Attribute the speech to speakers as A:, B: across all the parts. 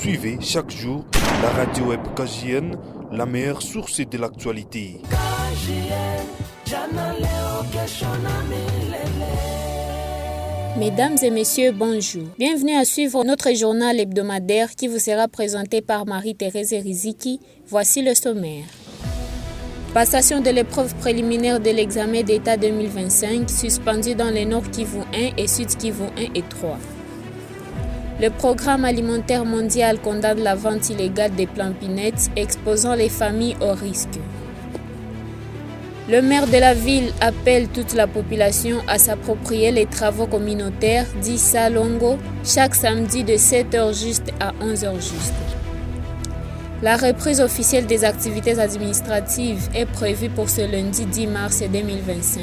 A: Suivez chaque jour la radio web KJN, la meilleure source de l'actualité.
B: Mesdames et messieurs, bonjour. Bienvenue à suivre notre journal hebdomadaire qui vous sera présenté par Marie-Thérèse Riziki. Voici le sommaire. Passation de l'épreuve préliminaire de l'examen d'État 2025, suspendu dans les Nord Kivu 1 et Sud Kivu 1 et 3. Le Programme alimentaire mondial condamne la vente illégale des planpinettes, exposant les familles au risque. Le maire de la ville appelle toute la population à s'approprier les travaux communautaires dits Salongo chaque samedi de 7h juste à 11h juste. La reprise officielle des activités administratives est prévue pour ce lundi 10 mars 2025.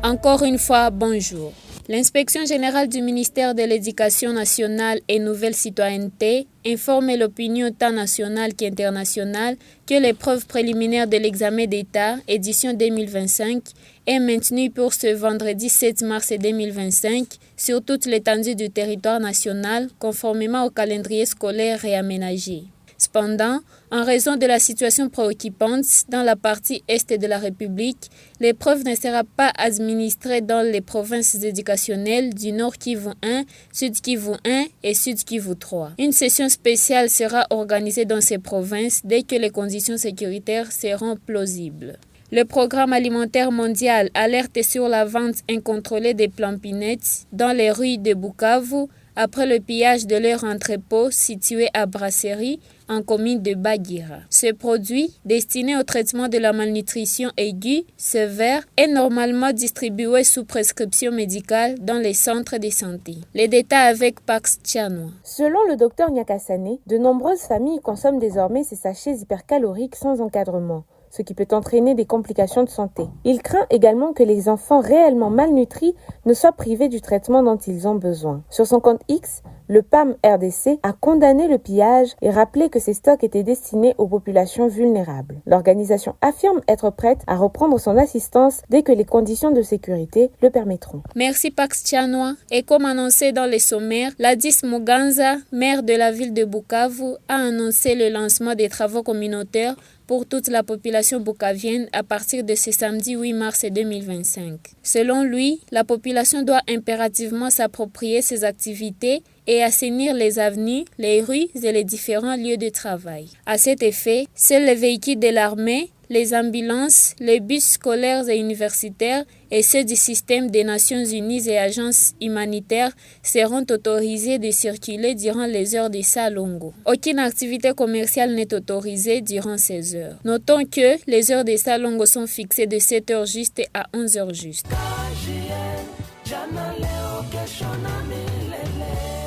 B: Encore une fois, bonjour. L'Inspection générale du ministère de l'Éducation nationale et Nouvelle Citoyenneté informe l'opinion tant nationale qu'internationale que l'épreuve préliminaire de l'examen d'État, édition 2025, est maintenue pour ce vendredi 7 mars 2025 sur toute l'étendue du territoire national, conformément au calendrier scolaire réaménagé. Cependant, en raison de la situation préoccupante dans la partie est de la République, l'épreuve ne sera pas administrée dans les provinces éducationnelles du Nord Kivu 1, Sud Kivu 1 et Sud Kivu 3. Une session spéciale sera organisée dans ces provinces dès que les conditions sécuritaires seront plausibles. Le Programme alimentaire mondial alerte sur la vente incontrôlée des planpinettes dans les rues de Bukavu après le pillage de leur entrepôt situé à Brasserie, en commune de Bagira. Ce produit, destiné au traitement de la malnutrition aiguë, sévère, est normalement distribué sous prescription médicale dans les centres de santé. Les détails avec Pax Tchanois.
C: Selon le docteur Nyakasane, de nombreuses familles consomment désormais ces sachets hypercaloriques sans encadrement, ce qui peut entraîner des complications de santé. Il craint également que les enfants réellement malnutris ne soient privés du traitement dont ils ont besoin. Sur son compte X, le PAM RDC a condamné le pillage et rappelé que ces stocks étaient destinés aux populations vulnérables. L'organisation affirme être prête à reprendre son assistance dès que les conditions de sécurité le permettront.
B: Merci Pax Tchanois. Et comme annoncé dans les sommaires, Ladis Muganza, maire de la ville de Bukavu, a annoncé le lancement des travaux communautaires pour toute la population bukavienne à partir de ce samedi 8 mars 2025. Selon lui, la population doit impérativement s'approprier ces activités et assainir les avenues, les rues et les différents lieux de travail. À cet effet, seuls les véhicules de l'armée, les ambulances, les bus scolaires et universitaires et ceux du système des Nations Unies et agences humanitaires seront autorisés de circuler durant les heures de Salongo. Aucune activité commerciale n'est autorisée durant ces heures. Notons que les heures de Salongo sont fixées de 7h juste à 11h juste.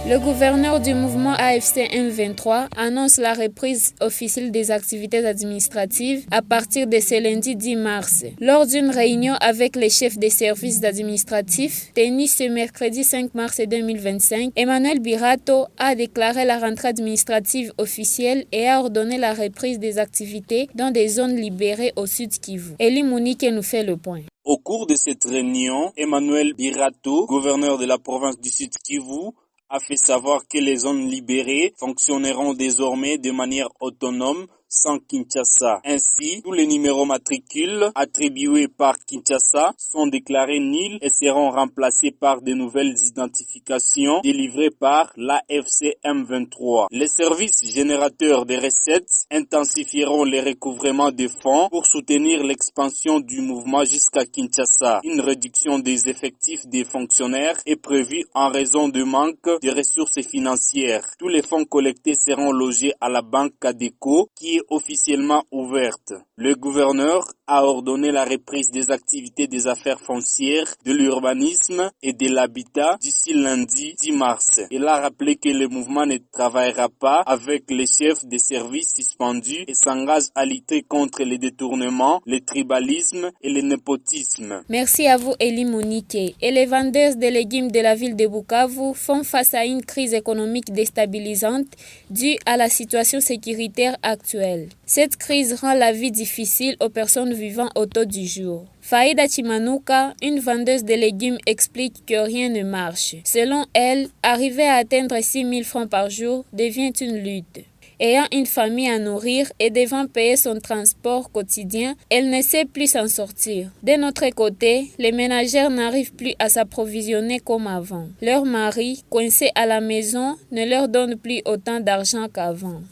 B: Le gouverneur du mouvement AFC M23 annonce la reprise officielle des activités administratives à partir de ce lundi 10 mars. Lors d'une réunion avec les chefs des services administratifs tenue ce mercredi 5 mars 2025, Emmanuel Birato a déclaré la rentrée administrative officielle et a ordonné la reprise des activités dans des zones libérées au Sud Kivu. Elie Mounique nous fait le point.
D: Au cours de cette réunion, Emmanuel Birato, gouverneur de la province du Sud Kivu, a fait savoir que les zones libérées fonctionneront désormais de manière autonome sans Kinshasa. Ainsi, tous les numéros matricules attribués par Kinshasa sont déclarés nuls et seront remplacés par de nouvelles identifications délivrées par l'AFC M23. Les services générateurs des recettes intensifieront les recouvrements des fonds pour soutenir l'expansion du mouvement jusqu'à Kinshasa. Une réduction des effectifs des fonctionnaires est prévue en raison de manque de ressources financières. Tous les fonds collectés seront logés à la banque Cadeco qui est officiellement ouverte. Le gouverneur a ordonné la reprise des activités des affaires foncières, de l'urbanisme et de l'habitat d'ici lundi 10 mars. Il a rappelé que le mouvement ne travaillera pas avec les chefs des services suspendus et s'engage à lutter contre les détournements, le tribalisme et le népotisme.
B: Merci à vous Elie Monique. Et les vendeurs de légumes de la ville de Bukavu font face à une crise économique déstabilisante due à la situation sécuritaire actuelle. mensuel. Cette crise rend la vie difficile aux personnes vivant au taux du jour. Faïda Chimanouka, une vendeuse de légumes, explique que rien ne marche. Selon elle, arriver à atteindre 6 000 francs par jour devient une lutte. Ayant une famille à nourrir et devant payer son transport quotidien, elle ne sait plus s'en sortir. D'un autre côté, les ménagères n'arrivent plus à s'approvisionner comme avant. Leur mari, coincé à la maison, ne leur donne plus autant d'argent qu'avant.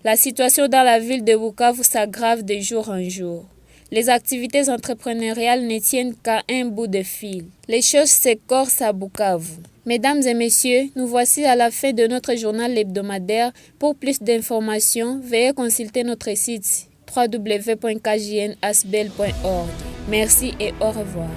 B: La situation dans la ville de Bukavu s'aggrave de jour en jour. Les activités entrepreneuriales ne tiennent qu'à un bout de fil. Les choses s'écorcent à Bukavu. Mesdames et messieurs, nous voici à la fin de notre journal hebdomadaire. Pour plus d'informations, veuillez consulter notre site www.kjnasbel.org. Merci et au revoir.